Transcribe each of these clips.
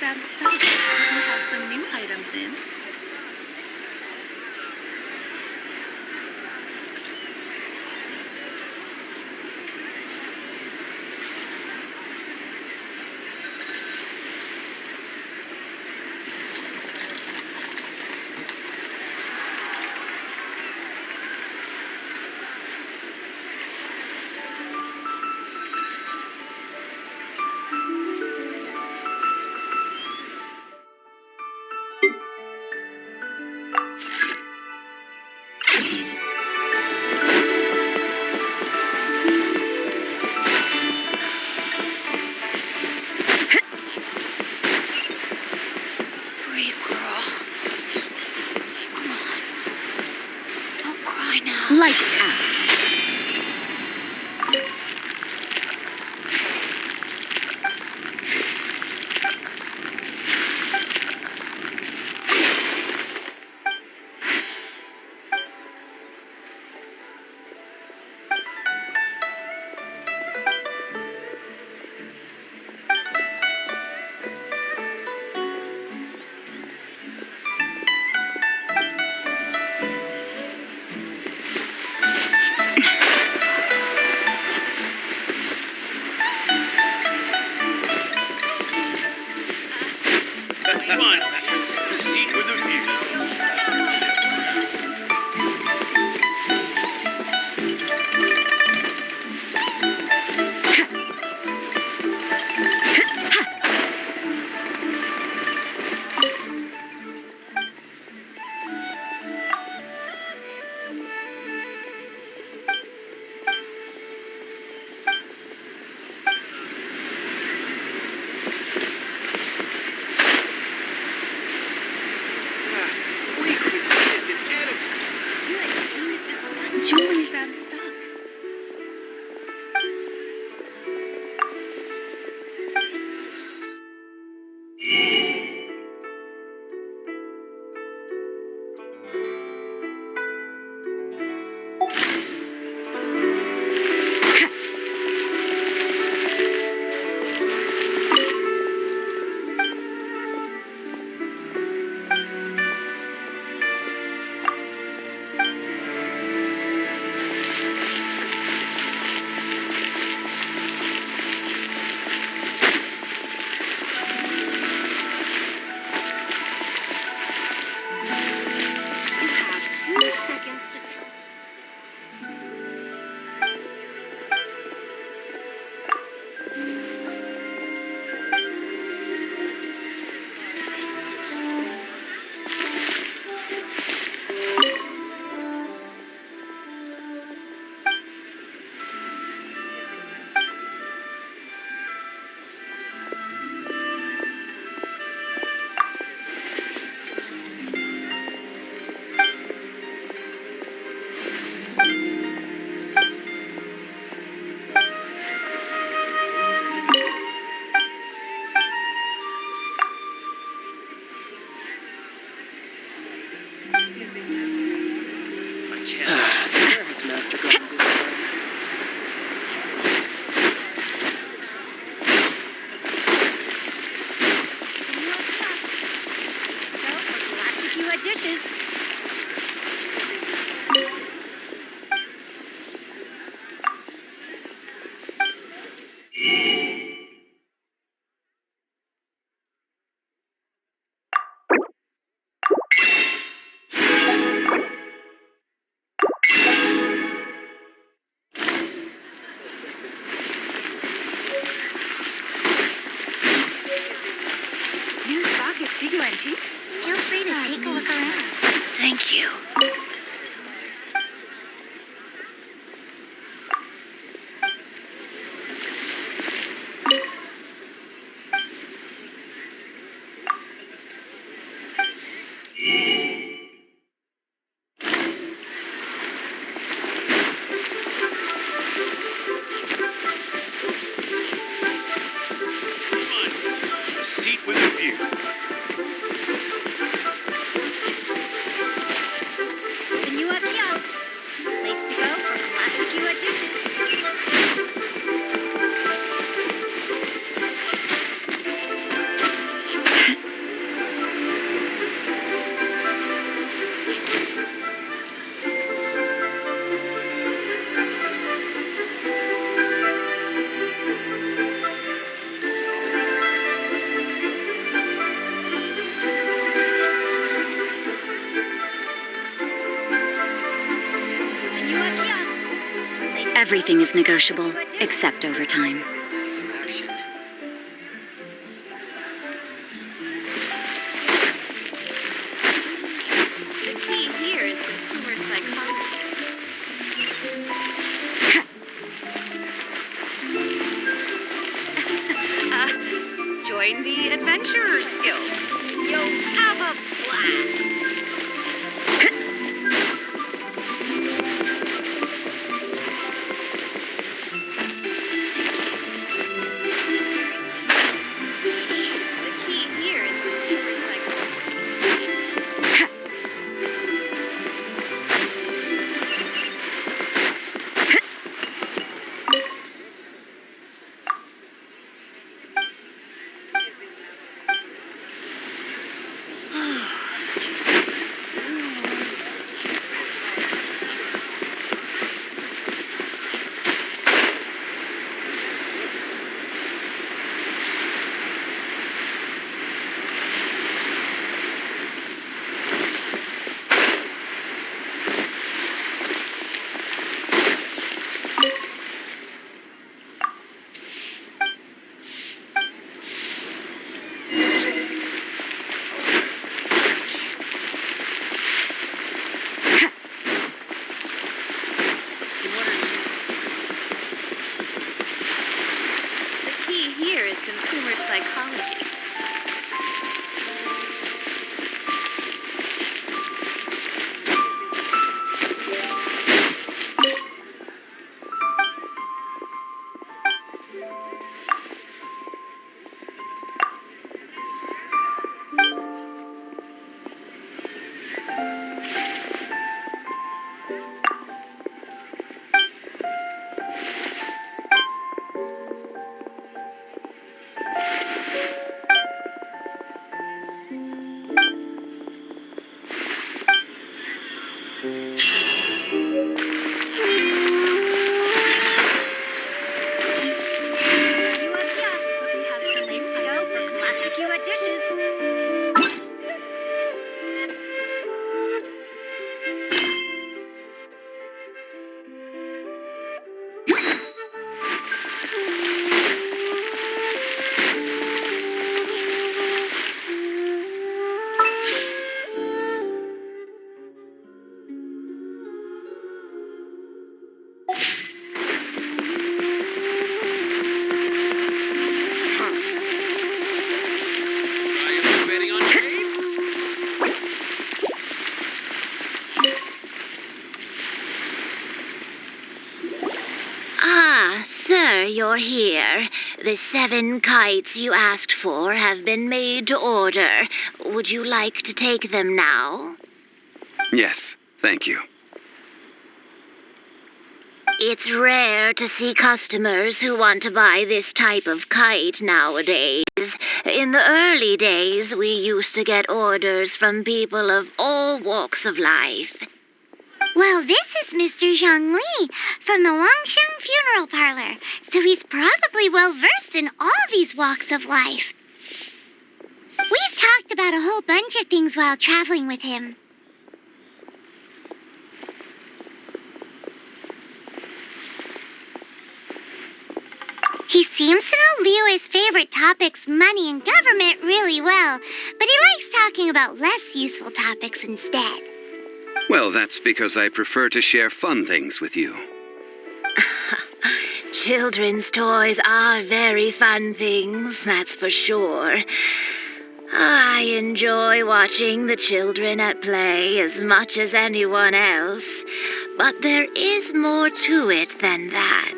Sam stuff. We have some new items in. Lights out. Julie's I'm stuck. Master got this time. Dishes. New stock at Sigu Antiques? Feel free to take a look around. Thank you. Seat with a view. Everything is negotiable, except overtime. See some action. The key here is consumer psychology. Join the Adventurers Guild. You'll have a blast. The key here is consumer psychology. The key here is consumer psychology. We have some Place new to go items for in. classic U.S. dishes. Betting on trade? Ah, sir, you're here. The 7 kites you asked for have been made to order. Would you like to take them now? Yes, thank you. It's rare to see customers who want to buy this type of kite nowadays. In the early days, we used to get orders from people of all walks of life. Well, this is Mr. Zhang Li from the Wangsheng Funeral Parlor, so he's probably well versed in all these walks of life. We've talked about a whole bunch of things while traveling with him. He seems to know Liu's favorite topics, money and government, really well, but he likes talking about less useful topics instead. Well, that's because I prefer to share fun things with you. Children's toys are very fun things, that's for sure. I enjoy watching the children at play as much as anyone else, but there is more to it than that.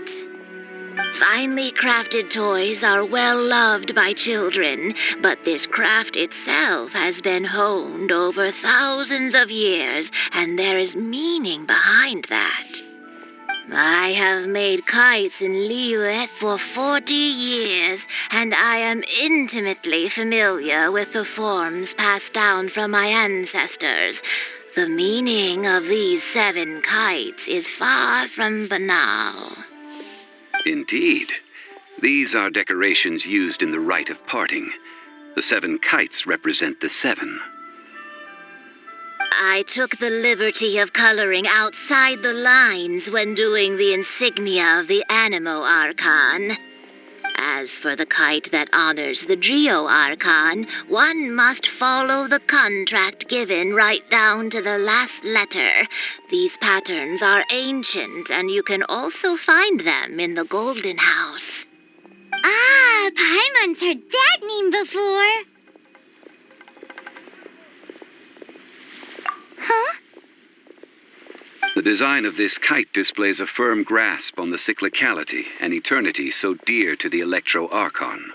Finely crafted toys are well loved by children, but this craft itself has been honed over thousands of years, and there is meaning behind that. I have made kites in Liyue for 40 years, and I am intimately familiar with the forms passed down from my ancestors. The meaning of these 7 kites is far from banal. Indeed. These are decorations used in the rite of parting. The 7 kites represent the 7. I took the liberty of coloring outside the lines when doing the insignia of the Animo Archon. As for the kite that honors the Geo Archon, one must follow the contract given right down to the last letter. These patterns are ancient, and you can also find them in the Golden House. Ah, Paimon's heard that name before. Huh? The design of this kite displays a firm grasp on the cyclicality and eternity so dear to the Electro Archon.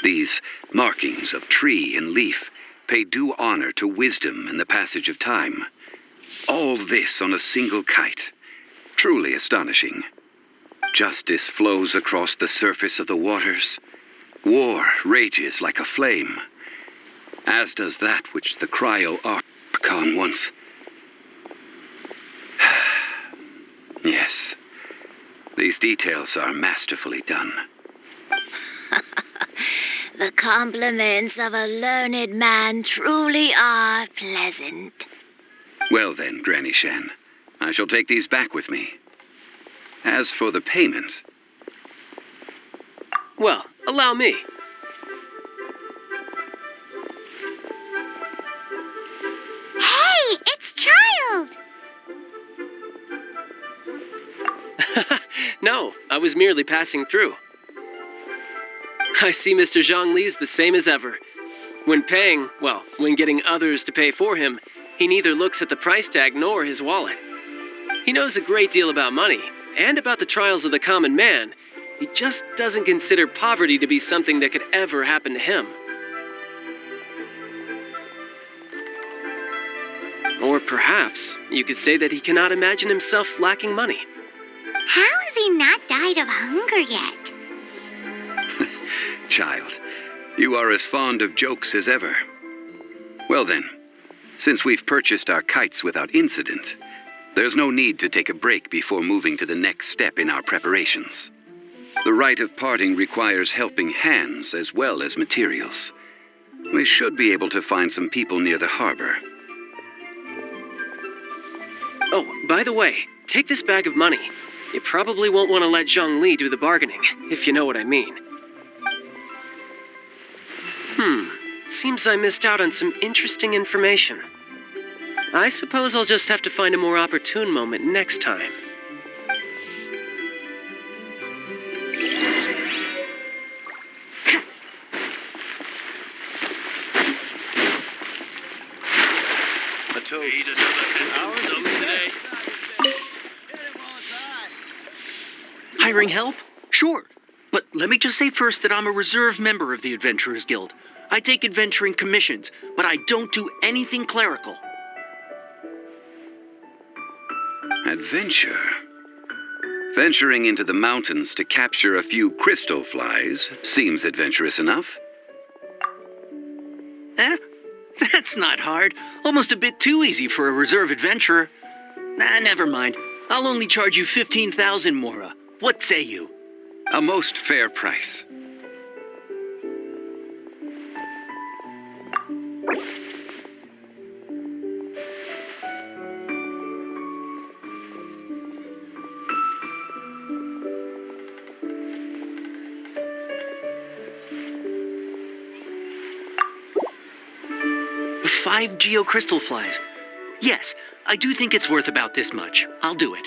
These markings of tree and leaf pay due honor to wisdom and the passage of time. All this on a single kite. Truly astonishing. Justice flows across the surface of the waters. War rages like a flame, as does that which the Cryo Archon once. Yes, these details are masterfully done. The compliments of a learned man truly are pleasant. Well then, Granny Shan, I shall take these back with me. As for the payment... Well, allow me. Hey, it's Child! No, I was merely passing through. I see Mr. Zhongli's the same as ever. When paying, well, when getting others to pay for him, he neither looks at the price tag nor his wallet. He knows a great deal about money, and about the trials of the common man. He just doesn't consider poverty to be something that could ever happen to him. Or perhaps you could say that he cannot imagine himself lacking money. How has he not died of hunger yet? Child, you are as fond of jokes as ever. Well then, since we've purchased our kites without incident, there's no need to take a break before moving to the next step in our preparations. The rite of parting requires helping hands as well as materials. We should be able to find some people near the harbor. Oh, by the way, take this bag of money. You probably won't want to let Zhongli do the bargaining, if you know what I mean. Seems I missed out on some interesting information. I suppose I'll just have to find a more opportune moment next time. A toast. Hiring help? Sure. But let me just say first that I'm a reserve member of the Adventurers Guild. I take adventuring commissions, but I don't do anything clerical. Adventure? Venturing into the mountains to capture a few crystal flies seems adventurous enough. That's not hard. Almost a bit too easy for a reserve adventurer. Never mind. I'll only charge you 15,000 Mora. What say you? A most fair price. Five geocrystal flies. Yes, I do think it's worth about this much. I'll do it.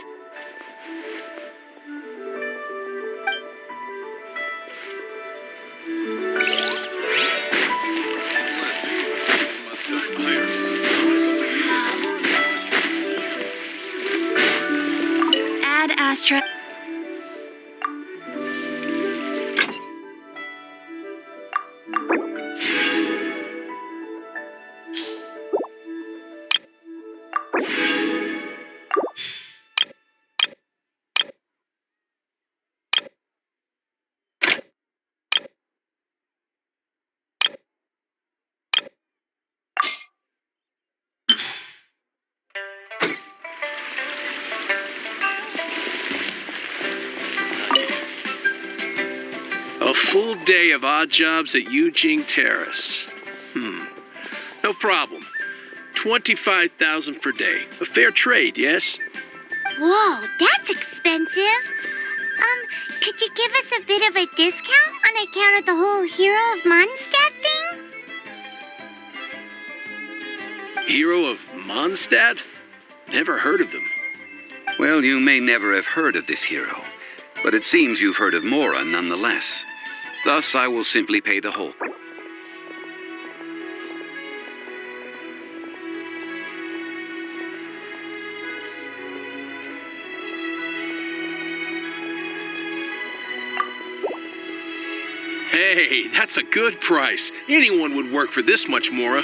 Ad Astra. A full day of odd jobs at Yujing Terrace. No problem. 25,000 per day. A fair trade, yes? Whoa, that's expensive. Could you give us a bit of a discount on account of the whole Hero of Mondstadt thing? Hero of Mondstadt? Never heard of them. Well, you may never have heard of this hero, but it seems you've heard of Mora nonetheless. Thus, I will simply pay the whole. Hey, that's a good price. Anyone would work for this much, Mora.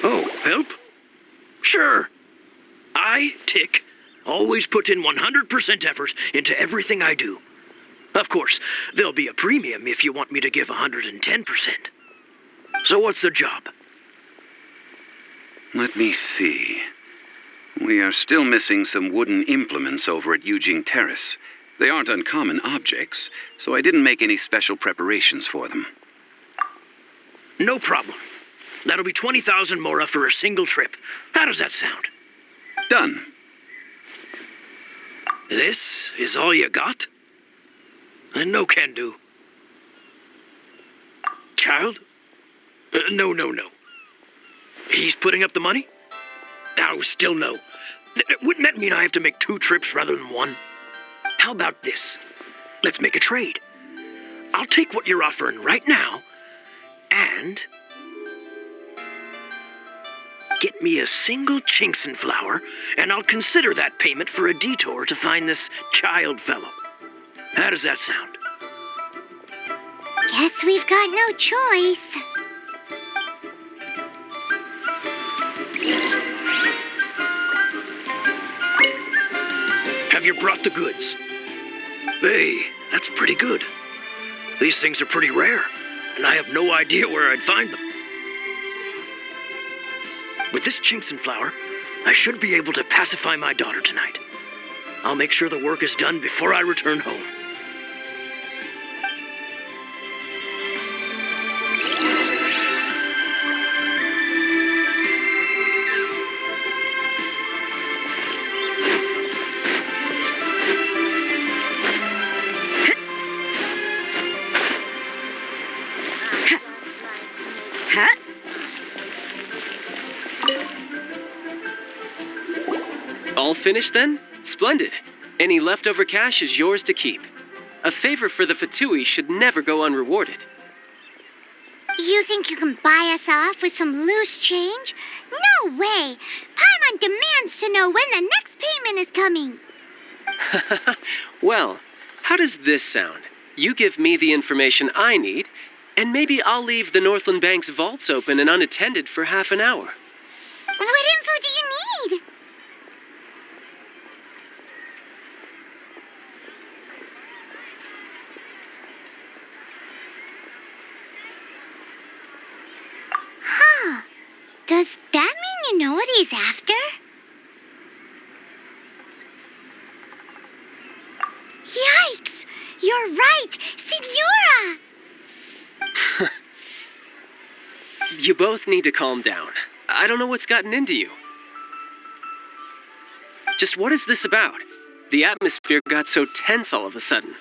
Oh, help? Sure. I, Tick, always put in 100% effort into everything I do. Of course, there'll be a premium if you want me to give 110%. So what's the job? Let me see. We are still missing some wooden implements over at Yujing Terrace. They aren't uncommon objects, so I didn't make any special preparations for them. No problem. That'll be 20,000 Mora for a single trip. How does that sound? Done. This is all you got? Then no can do. Child? No. He's putting up the money? Oh, still no. Wouldn't that mean I have to make 2 trips rather than 1? How about this? Let's make a trade. I'll take what you're offering right now, and get me a single Chinkson flower, and I'll consider that payment for a detour to find this child fellow. How does that sound? Guess we've got no choice. Have you brought the goods? Hey, that's pretty good. These things are pretty rare, and I have no idea where I'd find them. With this Chinkson flower, I should be able to pacify my daughter tonight. I'll make sure the work is done before I return home. All finished then? Splendid. Any leftover cash is yours to keep. A favor for the Fatui should never go unrewarded. You think you can buy us off with some loose change? No way! Paimon demands to know when the next payment is coming. Well, how does this sound? You give me the information I need, and maybe I'll leave the Northland Bank's vaults open and unattended for half an hour. What info do you need? Huh. Does that mean you know what he's after? Yikes! You're right! Signora! You both need to calm down. I don't know what's gotten into you. Just what is this about? The atmosphere got so tense all of a sudden.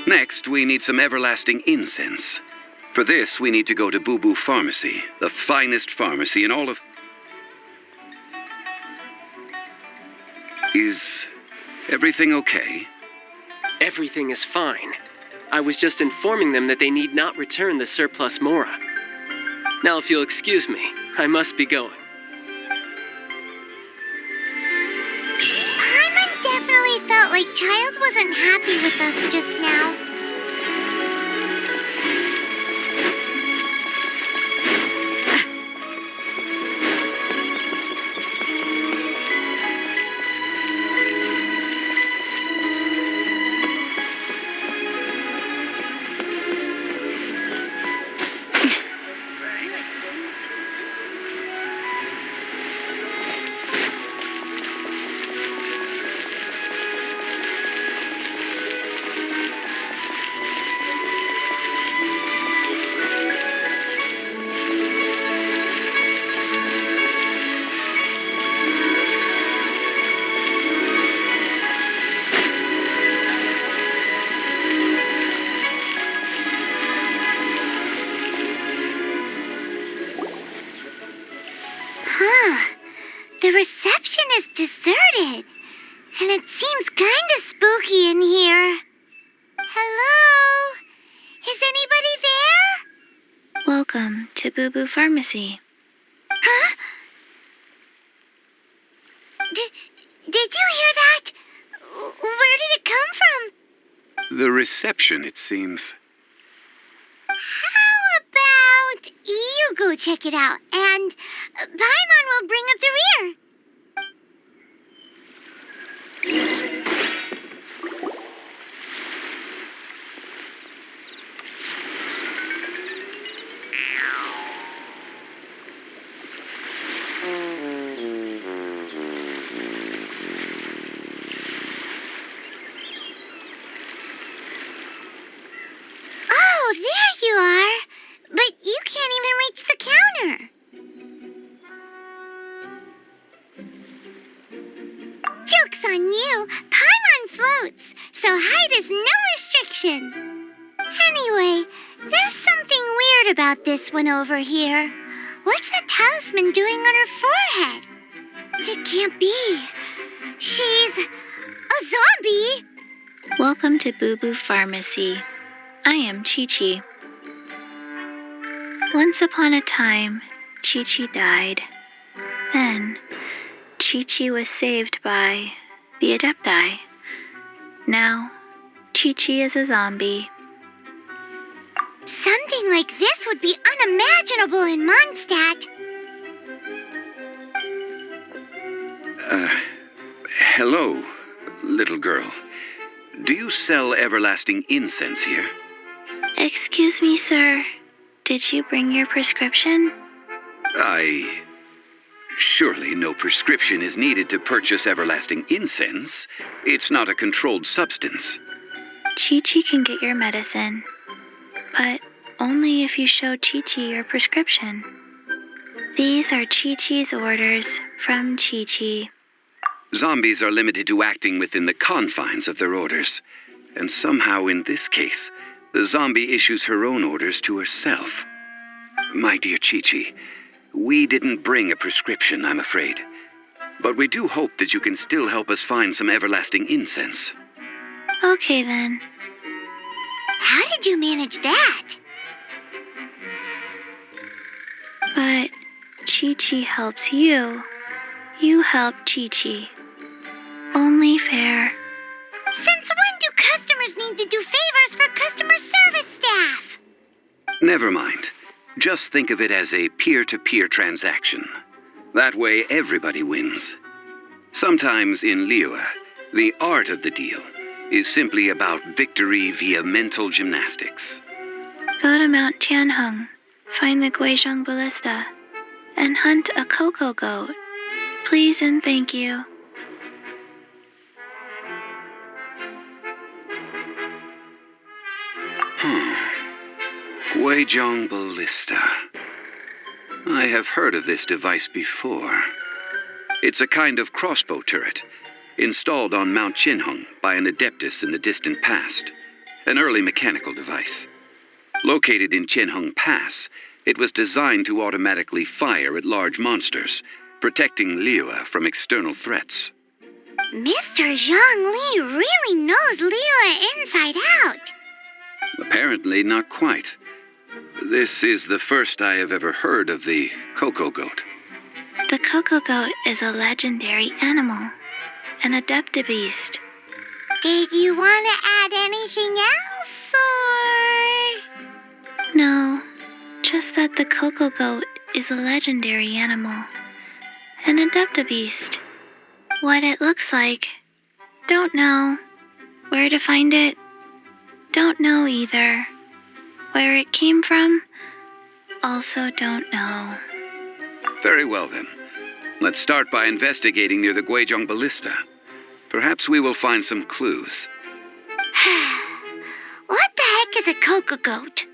Next, we need some everlasting incense. For this, we need to go to Boo Boo Pharmacy, the finest pharmacy in all of... Is everything okay? Everything is fine. I was just informing them that they need not return the surplus Mora. Now, if you'll excuse me, I must be going. Paimon definitely felt like Child wasn't happy with us just now. The reception is deserted, and it seems kind of spooky in here. Hello? Is anybody there? Welcome to Boo Boo Pharmacy. Huh? Did you hear that? Where did it come from? The reception, it seems. How about you go check it out, and Paimon will bring up the rear. Oh, there you are. But you can't even reach the counter. Joke's on you. Paimon floats, so height is no restriction. Anyway, there's something weird about this one over here. What's the talisman doing on her forehead? It can't be. She's a zombie. Welcome to Boo Boo Pharmacy. I am Chi-Chi. Once upon a time, Chi-Chi died. Then, Chi-Chi was saved by the Adepti. Now, Chi-Chi is a zombie. Something like this would be unimaginable in Mondstadt. Hello, little girl. Do you sell everlasting incense here? Excuse me, sir. Did you bring your prescription? Surely no prescription is needed to purchase everlasting incense. It's not a controlled substance. Chi-Chi can get your medicine, but only if you show Chi-Chi your prescription. These are Chi-Chi's orders from Chi-Chi. Zombies are limited to acting within the confines of their orders. And somehow in this case, the zombie issues her own orders to herself. My dear Chi-Chi, we didn't bring a prescription, I'm afraid. But we do hope that you can still help us find some everlasting incense. Okay, then. How did you manage that? But Chi-Chi helps you. You help Chi-Chi. Only fair. Since when do customers need to do favors for customer service staff? Never mind. Just think of it as a peer-to-peer transaction. That way everybody wins. Sometimes in Liyue, the art of the deal is simply about victory via mental gymnastics. Go to Mount Tianheng, find the Guizhong Ballista, and hunt a cocoa goat. Please and thank you. Guizhong Ballista. I have heard of this device before. It's a kind of crossbow turret, installed on Mount Tianheng by an adeptus in the distant past, an early mechanical device. Located in Tianheng Pass, it was designed to automatically fire at large monsters, protecting Liyue from external threats. Mr. Zhang Li really knows Liyue inside out. Apparently not quite. This is the first I have ever heard of the cocoa goat. The cocoa goat is a legendary animal, an adeptibeast. Did you want to add anything else, or...? No, just that the cocoa goat is a legendary animal, an adeptibeast. What it looks like, don't know. Where to find it, don't know either. Where it came from, also don't know. Very well then. Let's start by investigating near the Guizhong Ballista. Perhaps we will find some clues. What the heck is a cocoa goat?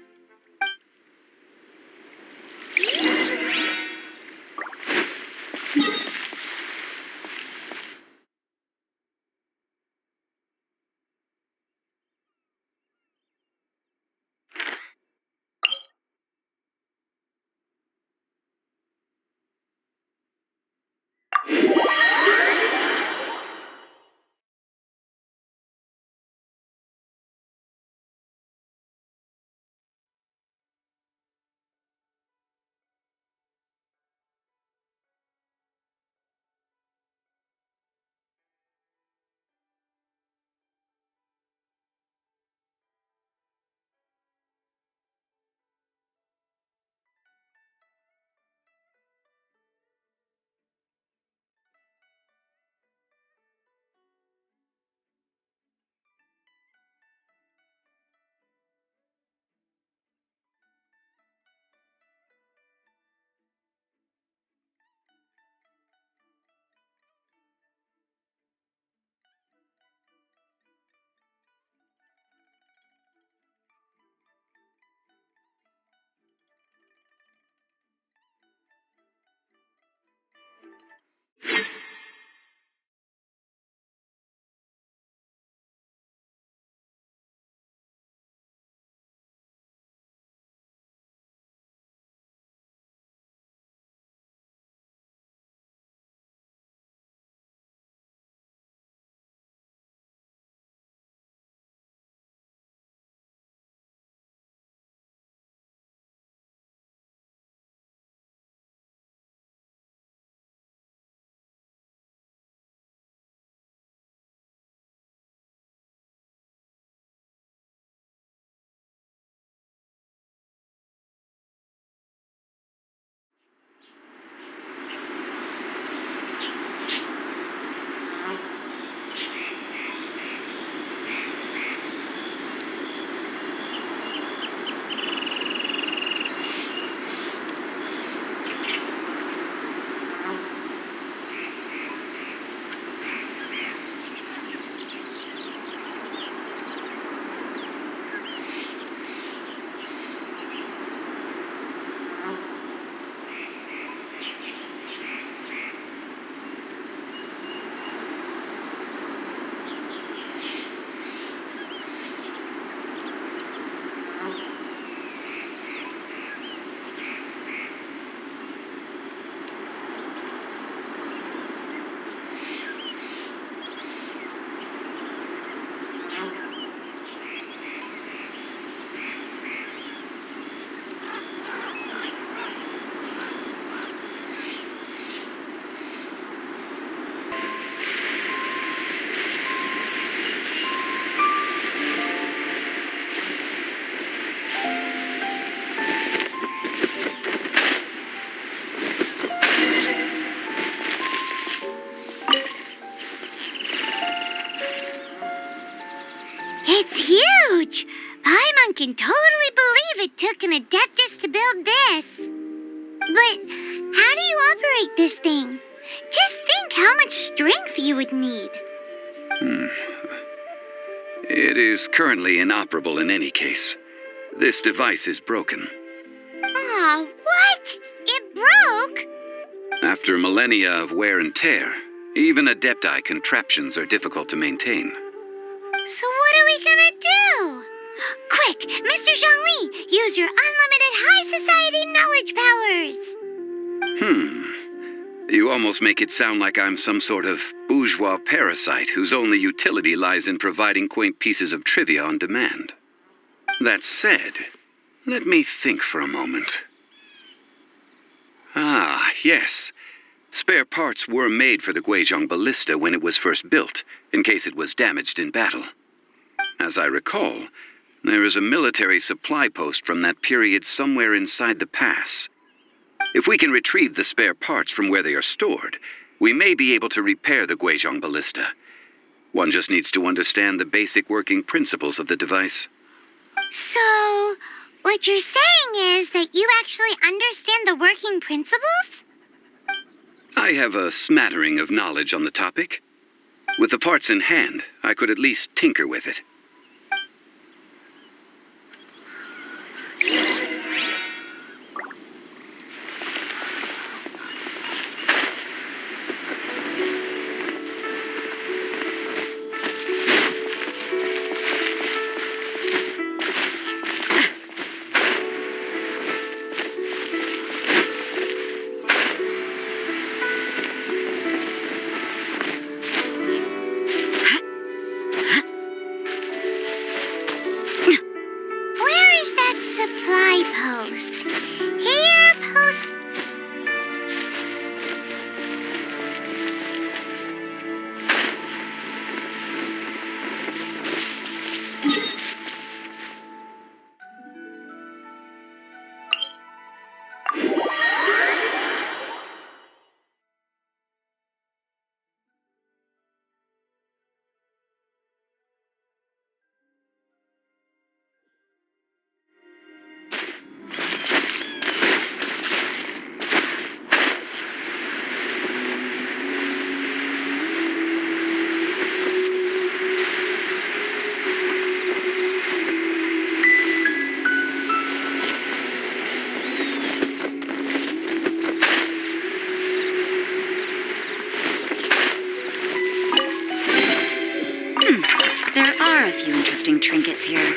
How do you operate this thing? Just think how much strength you would need. It is currently inoperable in any case. This device is broken. Aw, what? It broke? After millennia of wear and tear, even Adepti contraptions are difficult to maintain. So what are we gonna do? Quick, Mr. Zhongli, use your unlimited high society knowledge powers. You almost make it sound like I'm some sort of bourgeois parasite whose only utility lies in providing quaint pieces of trivia on demand. That said, let me think for a moment. Ah, yes. Spare parts were made for the Guizhong Ballista when it was first built, in case it was damaged in battle. As I recall, there is a military supply post from that period somewhere inside the pass. If we can retrieve the spare parts from where they are stored, we may be able to repair the Guizhong Ballista. One just needs to understand the basic working principles of the device. So, what you're saying is that you actually understand the working principles? I have a smattering of knowledge on the topic. With the parts in hand, I could at least tinker with it. Where is that supply post? Here, post. There are a few interesting trinkets here.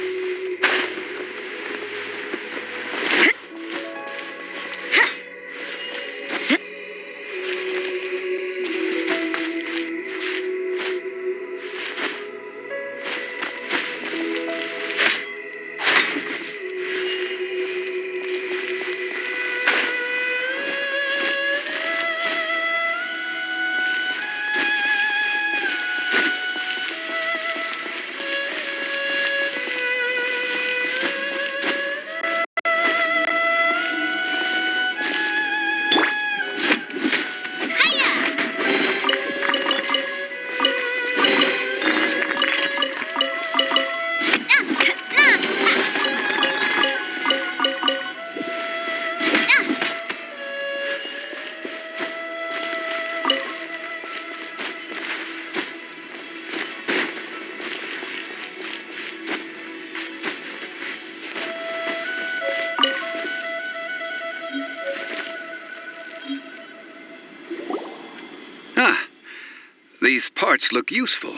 These parts look useful.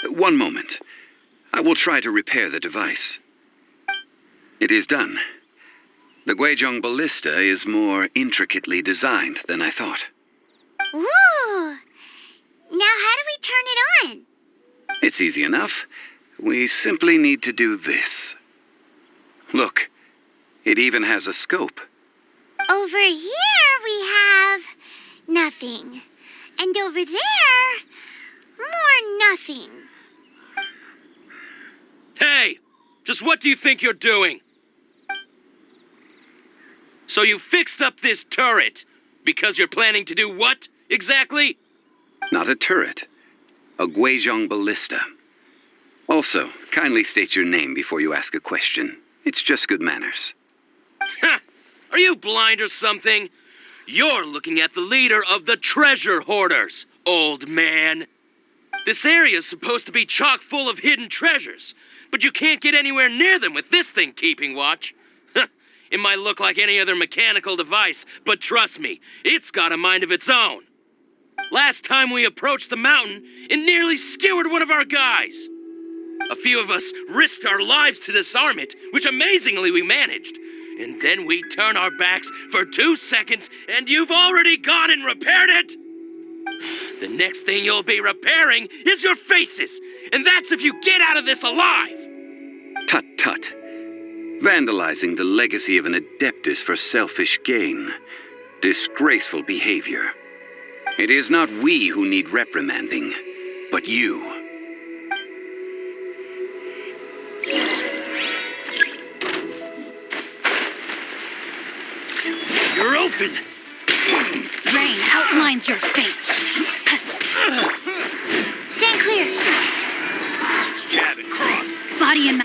One moment. I will try to repair the device. It is done. The Guizhong Ballista is more intricately designed than I thought. Ooh! Now how do we turn it on? It's easy enough. We simply need to do this. Look, it even has a scope. Over here we have nothing. And over there, more nothing. Hey! Just what do you think you're doing? So you fixed up this turret because you're planning to do what, exactly? Not a turret. A Guizhong Ballista. Also, kindly state your name before you ask a question. It's just good manners. Ha! Are you blind or something? You're looking at the leader of the treasure hoarders, old man. This area's supposed to be chock full of hidden treasures, but you can't get anywhere near them with this thing keeping watch. It might look like any other mechanical device, but trust me, it's got a mind of its own. Last time we approached the mountain, it nearly skewered one of our guys. A few of us risked our lives to disarm it, which amazingly we managed. And then we turn our backs for 2 seconds, and you've already gone and repaired it! The next thing you'll be repairing is your faces, and that's if you get out of this alive! Tut tut. Vandalizing the legacy of an adeptus for selfish gain. Disgraceful behavior. It is not we who need reprimanding, but you. You're open! Rain outlines your fate. Stand clear. Jab and cross. Body and...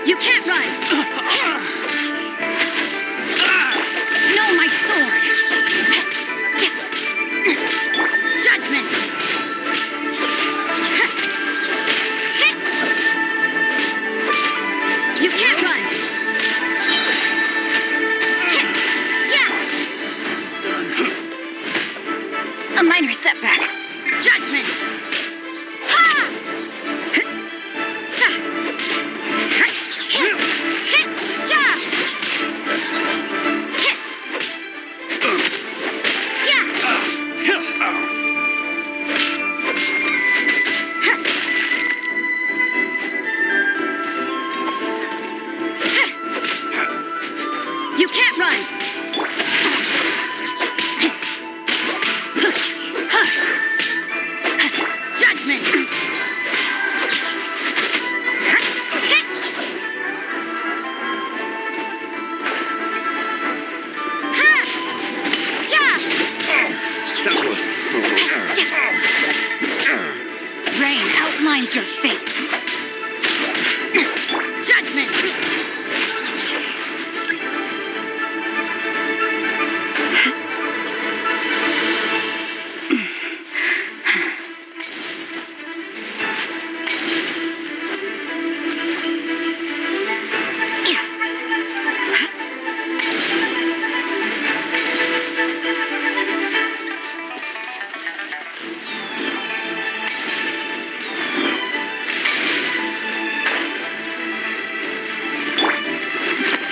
You can't run! No, my sword! Judgment! You can't run! A minor setback. Judgment! You can't run! Judgment! That was... Rain outlines your fate. Judgment!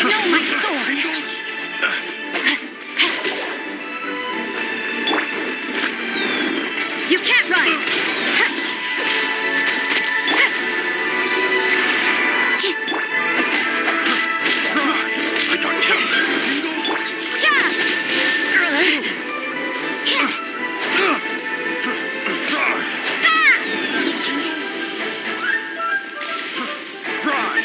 No, my sword! You can't run! I got killed. Fry!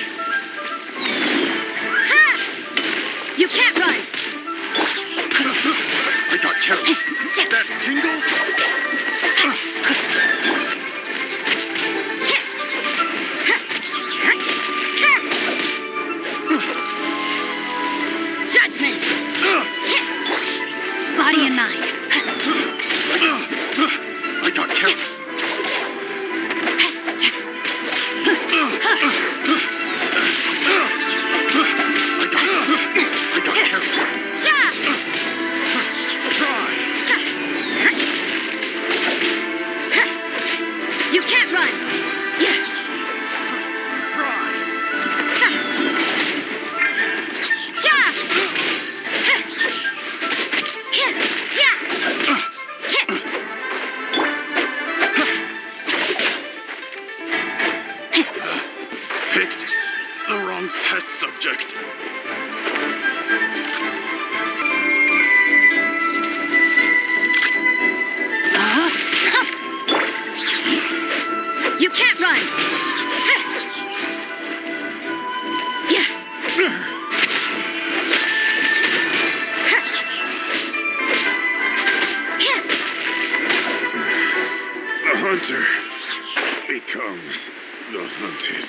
You can't run! I got killed. That tingle? Judgment! Body and mind. I got killed. I got killed. Fry! You can't run! Fry! picked the wrong test subject. You can't run! The hunter becomes the hunted.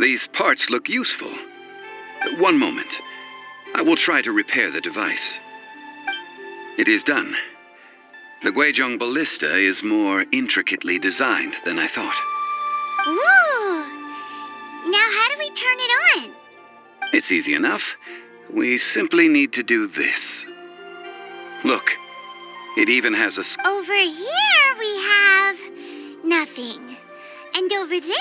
These parts look useful. One moment. I will try to repair the device. It is done. The Guizhong ballista is more intricately designed than I thought. Ooh! Now how do we turn it on? It's easy enough. We simply need to do this. Look, it even has a... Over here we have nothing. And over there...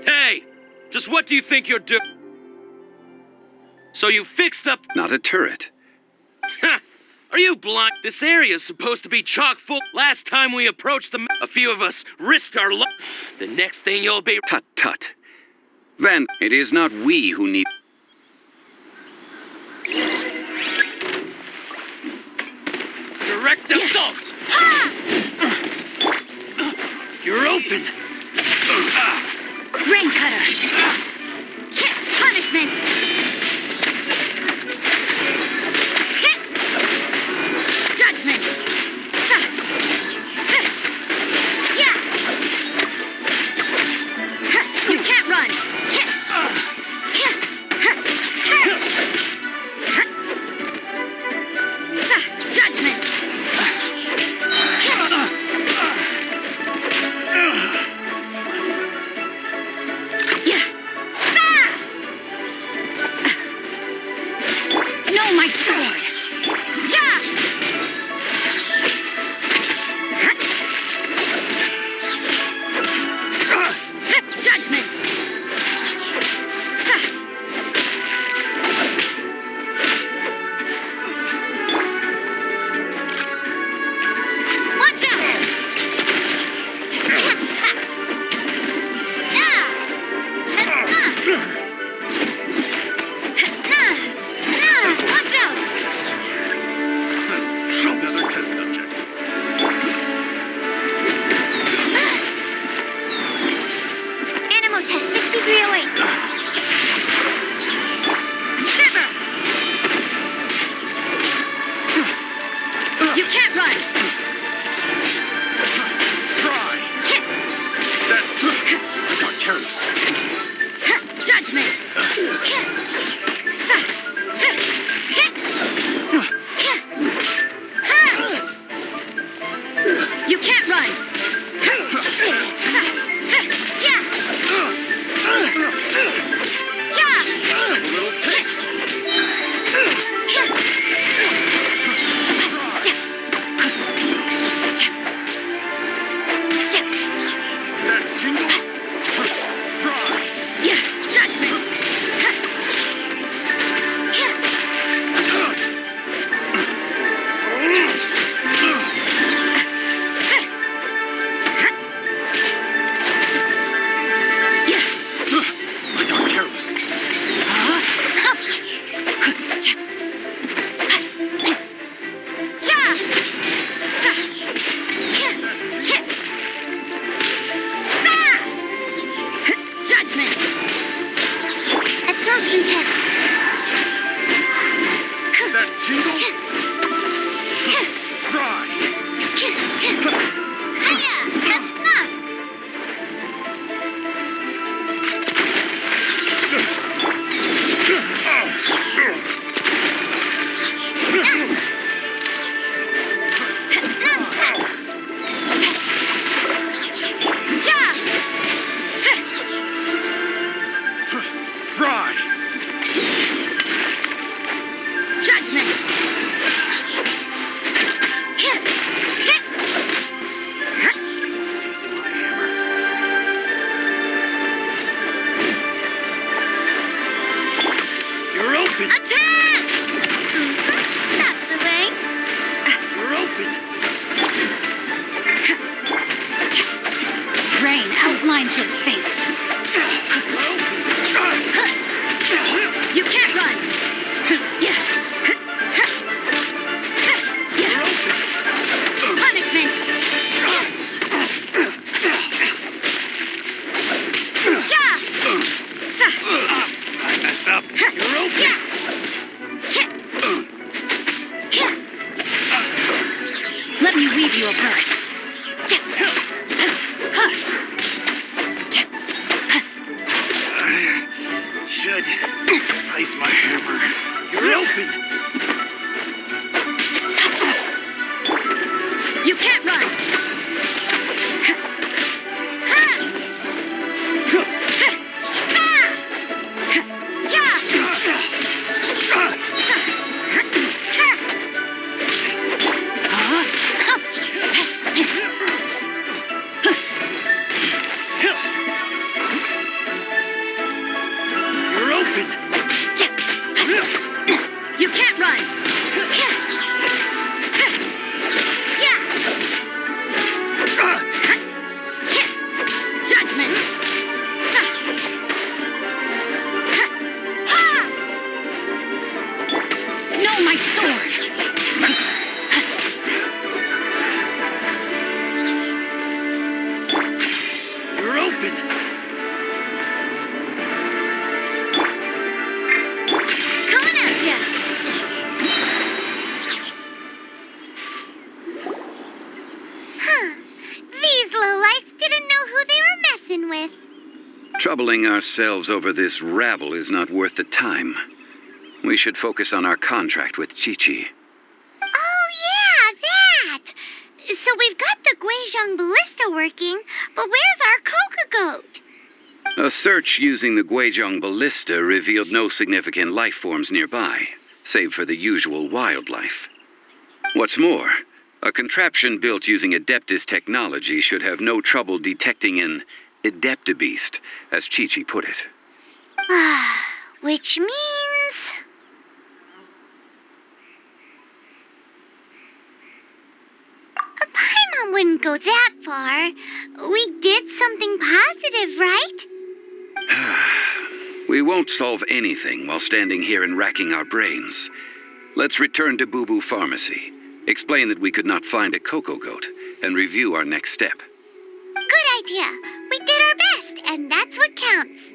Hey! Just what do you think you're doing? So you fixed up... Not a turret. Are you blind? This area's supposed to be chock full. Last time we approached them, a few of us risked our life. The next thing you'll be... Tut, tut. Van, it is not we who need... Direct assault! You're open! Rain cutter! Punishment! Judgment! You can't run! Judgment! times your fate. You can't run. Punishment. I messed up. You're open. Let me weave you a verse. Should place my hammer. You're open. You can't run. You're open. You can't run. Judgment. No, my sword. You're open. Coming at ya. These lowlifes didn't know who they were messing with. Troubling ourselves over this rabble is not worth the time. We should focus on our contract with Chi-Chi. Oh, yeah, that! So we've got the Guizhong ballista working, but where's our Coca goat? A search using the Guizhong ballista revealed no significant life forms nearby, save for the usual wildlife. What's more, a contraption built using Adeptus technology should have no trouble detecting an Adeptabeast, as Chi-Chi put it. Which means... A Paimon wouldn't go that far. We did something positive, right? We won't solve anything while standing here and racking our brains. Let's return to Boo Boo Pharmacy, explain that we could not find a Coco Goat, and review our next step. Good idea. We did our best, and that's what counts.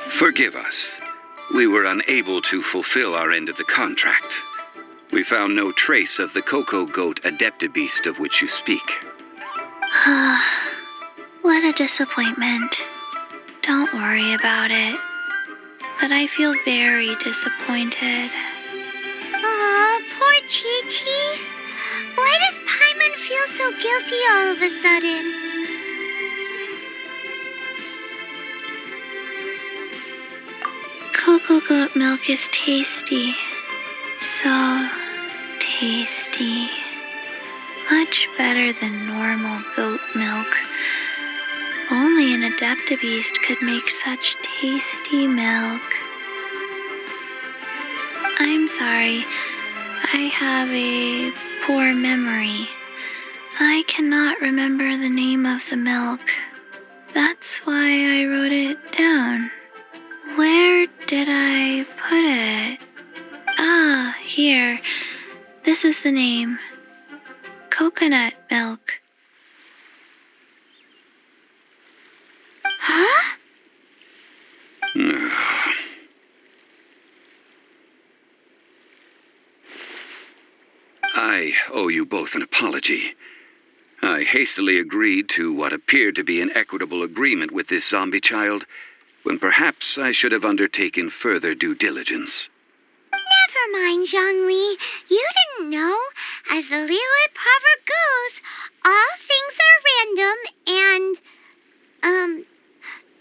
Forgive us. We were unable to fulfill our end of the contract. We found no trace of the Coco Goat Adeptabeast of which you speak. What a disappointment. Don't worry about it. But I feel very disappointed. Aw, poor Chi-Chi. Why does Paimon feel so guilty all of a sudden? Cocoa goat milk is tasty, So tasty. Much better than normal goat milk. Only an Adeptabeast could make such tasty milk. I'm sorry. I have a poor memory. I cannot remember the name of the milk. That's why I wrote it down. Where did I put it? Ah, here. This is the name. Coconut milk. Huh? I owe you both an apology. I hastily agreed to what appeared to be an equitable agreement with this zombie child, when perhaps I should have undertaken further due diligence. Never mind, Zhongli. You didn't know. As the Liyue proverb goes, all things are random and,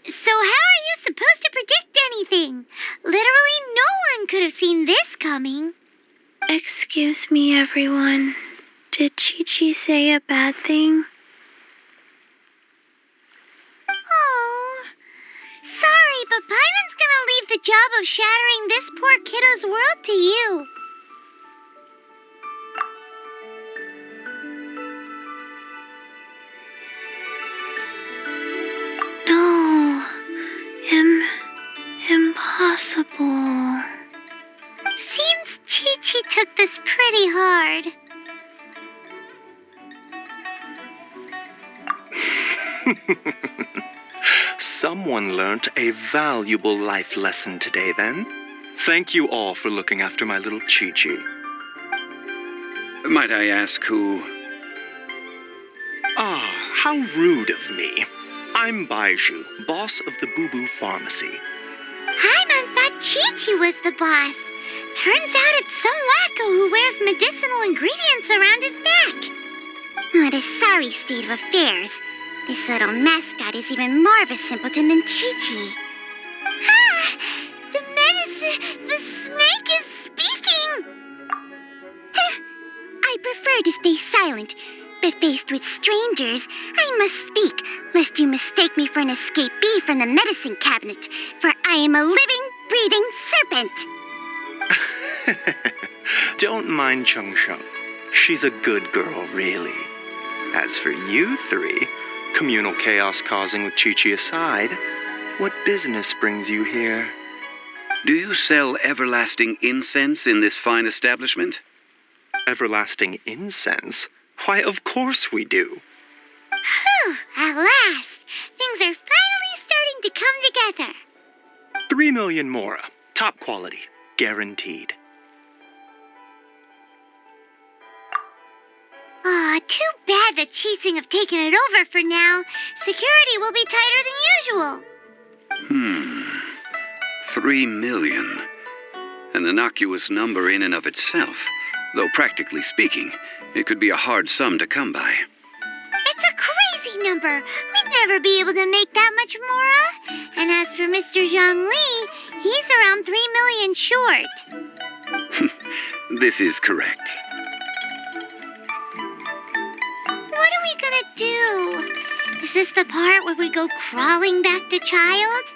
so how are you supposed to predict anything? Literally no one could have seen this coming. Excuse me, everyone. Did Chi-Chi say a bad thing? Oh, sorry, but Paimon's gonna leave the job of shattering this poor kiddo's world to you. No. Impossible. Seems Chi-Chi took this pretty hard. Someone learnt a valuable life lesson today, then. Thank you all for looking after my little Chi-Chi. Might I ask who? Ah, how rude of me. I'm Baiju, boss of the Boo Boo Pharmacy. Paimon thought Chi-Chi was the boss. Turns out it's some wacko who wears medicinal ingredients around his neck. What a sorry state of affairs. This little mascot is even more of a simpleton than Chi-Chi. Ah! The snake is speaking! I prefer to stay silent, but faced with strangers, I must speak, lest you mistake me for an escapee from the medicine cabinet, for I am a living, breathing serpent. Don't mind Chung Sheng. She's a good girl, really. As for you three, communal chaos causing with Chi-Chi aside, what business brings you here? Do you sell everlasting incense in this fine establishment? Everlasting incense? Why, of course we do. Whew, at last! Things are finally starting to come together. 3 million mora. Top quality. Guaranteed. Aw, too bad the Chising have taken it over for now. Security will be tighter than usual. 3 million. An innocuous number in and of itself, though practically speaking, it could be a hard sum to come by. It's a crazy number. We'd never be able to make that much mora. And as for Mr. Zhongli, he's around 3 million short. This is correct. What are we gonna do? Is this the part where we go crawling back to child?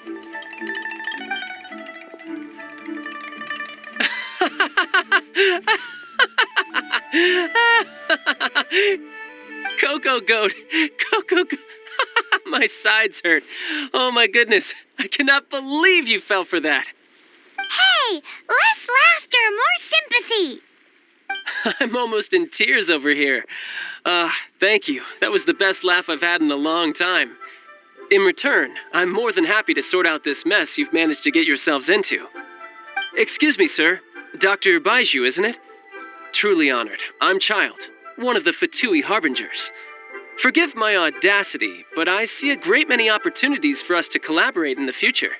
Coco Goat! Coco Goat! My sides hurt. Oh my goodness. I cannot believe you fell for that. Hey, less laughter, more sympathy. I'm almost in tears over here. Thank you. That was the best laugh I've had in a long time. In return, I'm more than happy to sort out this mess you've managed to get yourselves into. Excuse me, sir. Dr. Baiju, isn't it? Truly honored. I'm Child, one of the Fatui Harbingers. Forgive my audacity, but I see a great many opportunities for us to collaborate in the future.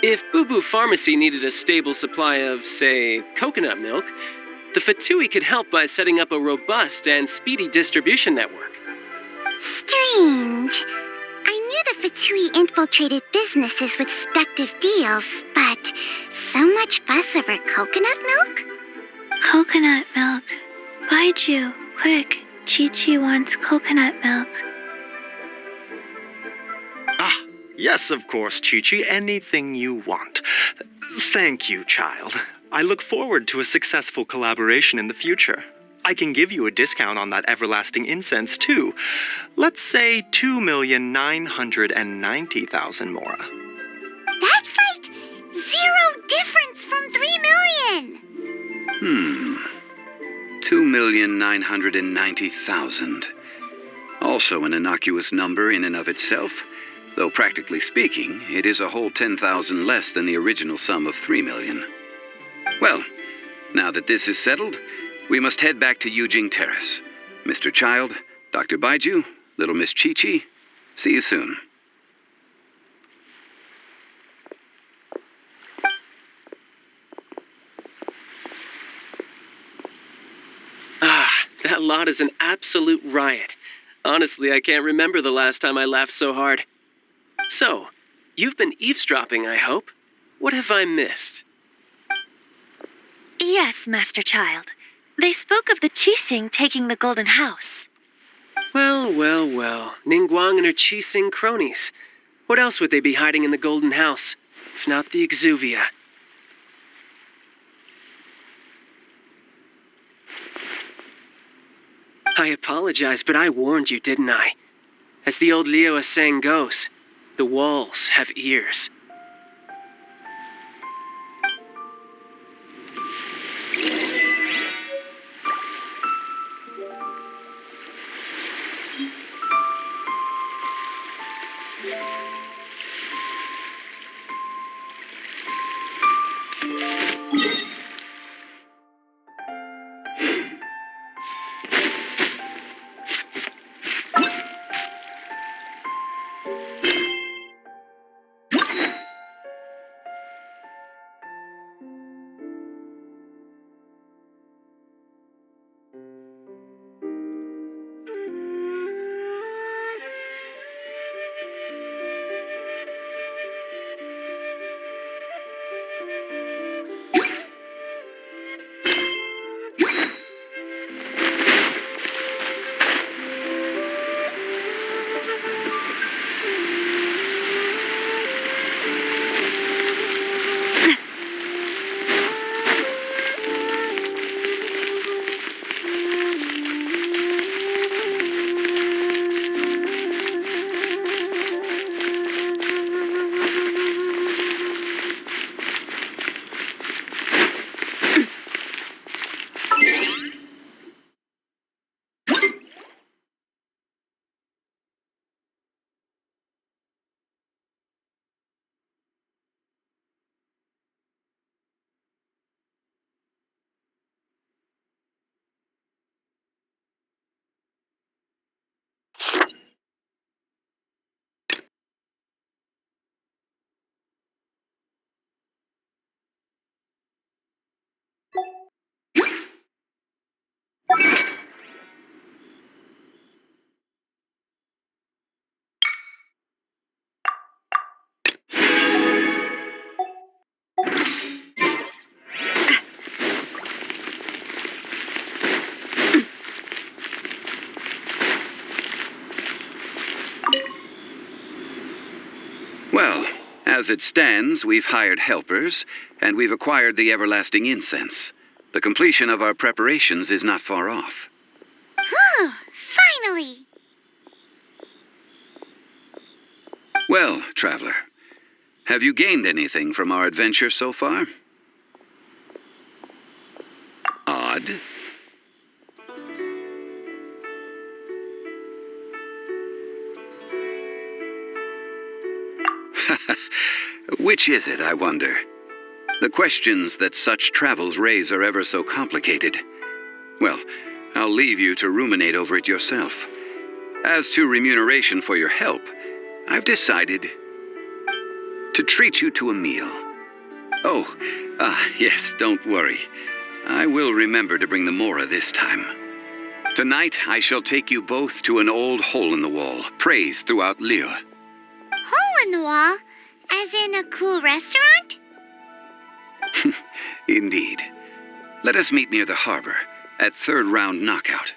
If Boo Boo Pharmacy needed a stable supply of, say, coconut milk, the Fatui could help by setting up a robust and speedy distribution network. Strange. I knew the Fatui infiltrated businesses with seductive deals, but so much fuss over coconut milk? Coconut milk. Baiju, quick. Chi-Chi wants coconut milk. Ah, yes, of course, Chi-Chi. Anything you want. Thank you, child. I look forward to a successful collaboration in the future. I can give you a discount on that everlasting incense, too. Let's say 2,990,000 mora. That's like 0 difference from 3 million. 2,990,000. Also an innocuous number in and of itself, though practically speaking, it is a whole 10,000 less than the original sum of 3 million. Well, now that this is settled, we must head back to Yujing Terrace. Mr. Child, Dr. Baiju, little Miss Chi-Chi, see you soon. That lot is an absolute riot. Honestly, I can't remember the last time I laughed so hard. So, you've been eavesdropping, I hope. What have I missed? Yes, Master Child. They spoke of the Qixing taking the Golden House. Well, Ningguang and her Qixing cronies. What else would they be hiding in the Golden House, if not the Exuvia? I apologize, but I warned you, didn't I? As the old Liu saying goes, the walls have ears. Well, as it stands, we've hired helpers, and we've acquired the everlasting incense. The completion of our preparations is not far off. Whew, finally! Well, traveler, have you gained anything from our adventure so far? Odd. Which is it, I wonder? The questions that such travels raise are ever so complicated. Well, I'll leave you to ruminate over it yourself. As to remuneration for your help, I've decided to treat you to a meal. Oh, yes, don't worry. I will remember to bring the Mora this time. Tonight, I shall take you both to an old hole-in-the-wall, praised throughout Liu. Hole in the wall? As in a cool restaurant? Indeed. Let us meet near the harbor, at third round knockout.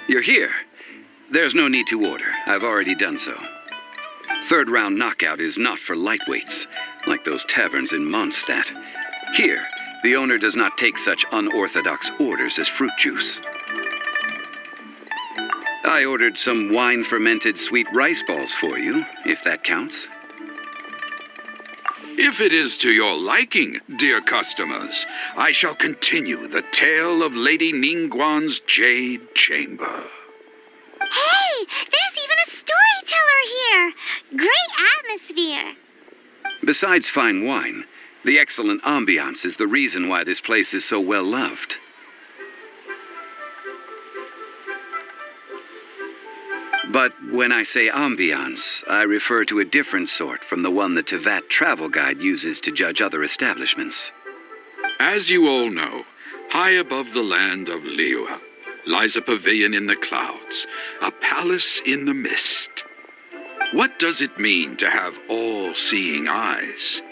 You're here. There's no need to order. I've already done so. Third round knockout is not for lightweights, like those taverns in Mondstadt. Here, the owner does not take such unorthodox orders as fruit juice. I ordered some wine-fermented sweet rice balls for you, if that counts. If it is to your liking, dear customers, I shall continue the tale of Lady Ningguang's Jade Chamber. Hey, there's even a storyteller here. Great atmosphere. Besides fine wine, the excellent ambiance is the reason why this place is so well loved. But when I say ambiance, I refer to a different sort from the one the Tevat travel guide uses to judge other establishments. As you all know, high above the land of Liyue lies a pavilion in the clouds, a palace in the mist. What does it mean to have all-seeing eyes?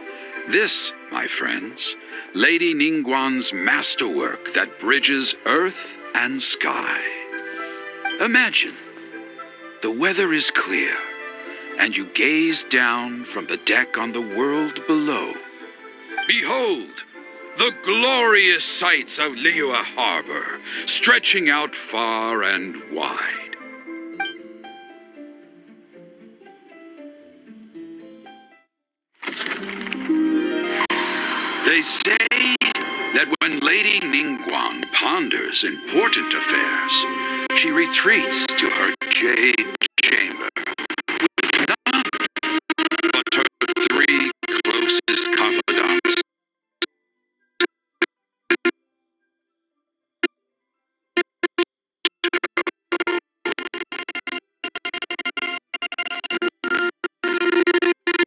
This, my friends, Lady Ningguang's masterwork that bridges earth and sky. Imagine, the weather is clear, and you gaze down from the deck on the world below. Behold, the glorious sights of Liyue Harbor, stretching out far and wide. They say that when Lady Ningguang ponders important affairs, she retreats to her jade chamber with none but her three closest confidants.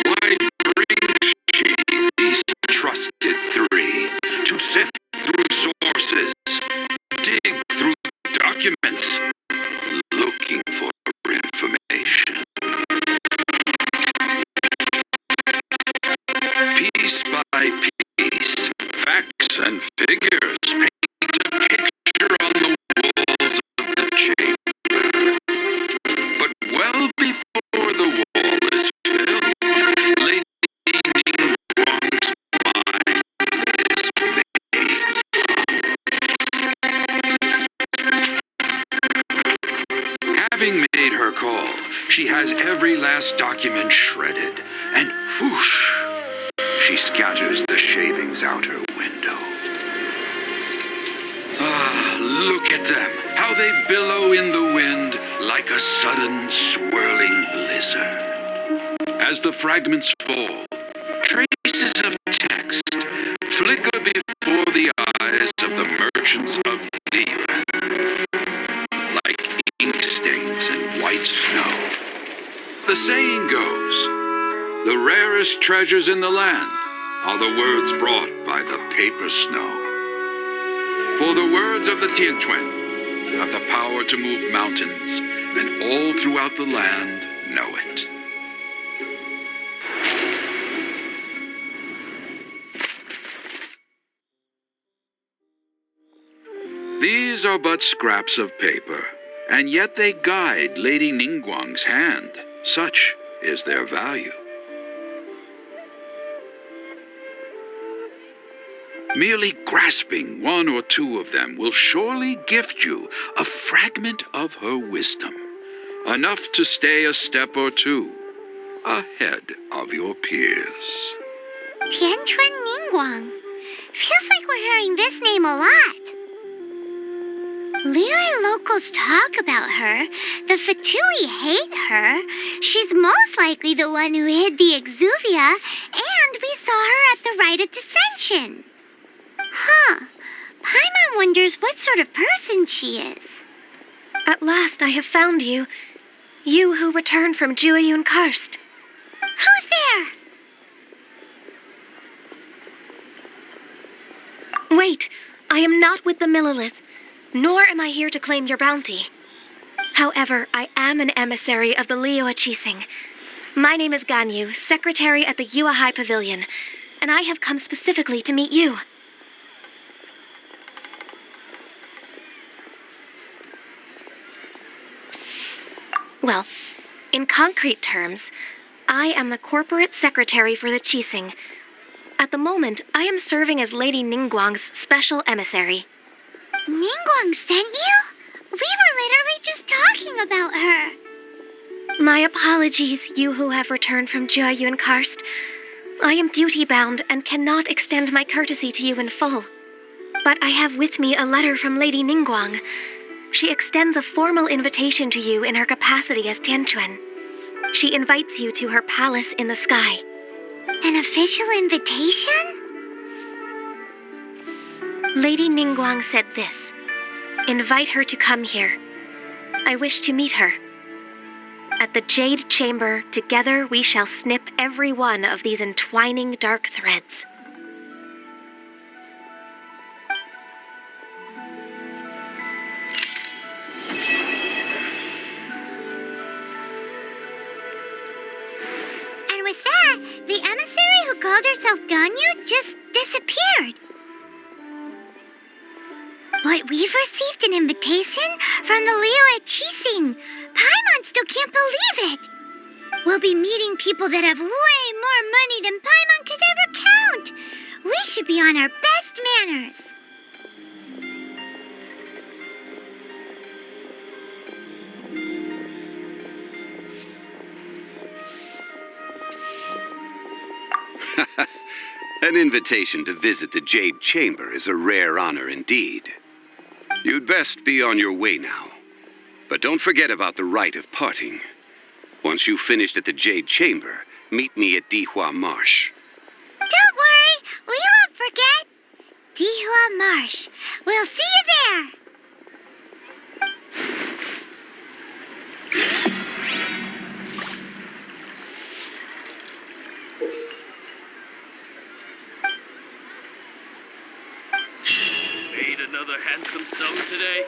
Why brings she these trusted three to sift through sources, dig through documents, looking for information? Piece by piece, facts and figures paint a picture on the walls of the chamber. But well before the wall is filled, Lady Ningguang's mind is made. Having made her call, she has every last document shredded, and whoosh, she scatters the shavings out her window. Ah, Look at them, how they billow in the wind like a sudden swirling blizzard. As the fragments fall, traces of text flicker before the eyes of the merchants of Liyue, like ink stains in white snow. The saying goes, the rarest treasures in the land are the words brought by the paper snow. For the words of the Tianquan have the power to move mountains, and all throughout the land know it. These are but scraps of paper, and yet they guide Lady Ningguang's hand. Such is their value. Merely grasping one or two of them will surely gift you a fragment of her wisdom, enough to stay a step or two ahead of your peers. Tianquan Ningguang. Feels like we're hearing this name a lot. Liyue locals talk about her. The Fatui hate her. She's most likely the one who hid the exuvia, and we saw her at the rite of dissension. Huh. Paimon wonders what sort of person she is. At last I have found you. You who returned from Jueyun Karst. Who's there? Wait, I am not with the Millilith, nor am I here to claim your bounty. However, I am an emissary of the Liyue Qixing. My name is Ganyu, secretary at the Yue High Pavilion, and I have come specifically to meet you. Well, in concrete terms, I am the corporate secretary for the Qixing. At the moment, I am serving as Lady Ningguang's special emissary. Ningguang sent you? We were literally just talking about her. My apologies, you who have returned from Jueyun Karst. I am duty-bound and cannot extend my courtesy to you in full. But I have with me a letter from Lady Ningguang. She extends a formal invitation to you in her capacity as Tianquan. She invites you to her palace in the sky. An official invitation? Lady Ningguang said this. Invite her to come here. I wish to meet her. At the Jade Chamber, together we shall snip every one of these entwining dark threads. And with that, the emissary who called herself Ganyu just disappeared. But we've received an invitation from the Liyue Qixing. Paimon still can't believe it. We'll be meeting people that have way more money than Paimon could ever count. We should be on our best manners. An invitation to visit the Jade Chamber is a rare honor indeed. You'd best be on your way now. But don't forget about the rite of parting. Once you've finished at the Jade Chamber, meet me at Dihua Marsh. Don't worry, we won't forget. Dihua Marsh. We'll see you there. Made another handsome sum today?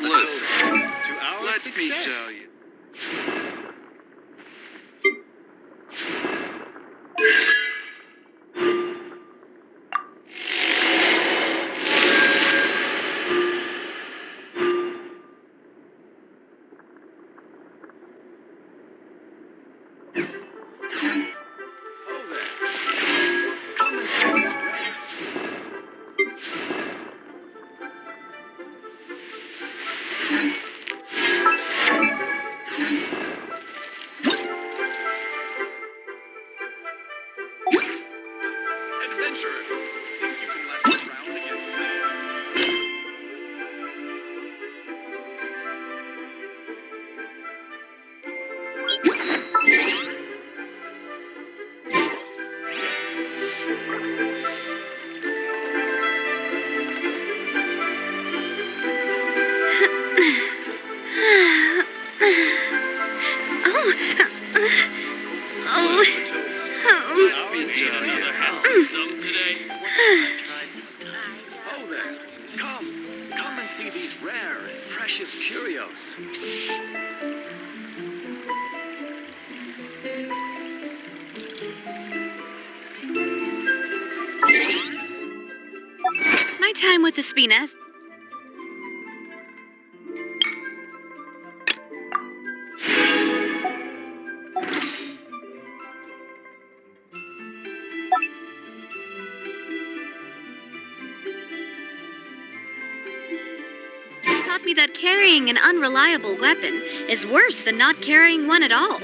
Listen, let me tell you. adventurer. Think you can last this round against me? Oh there! Come and see these rare and precious curios. My time with the Spinas. Taught me that carrying an unreliable weapon is worse than not carrying one at all.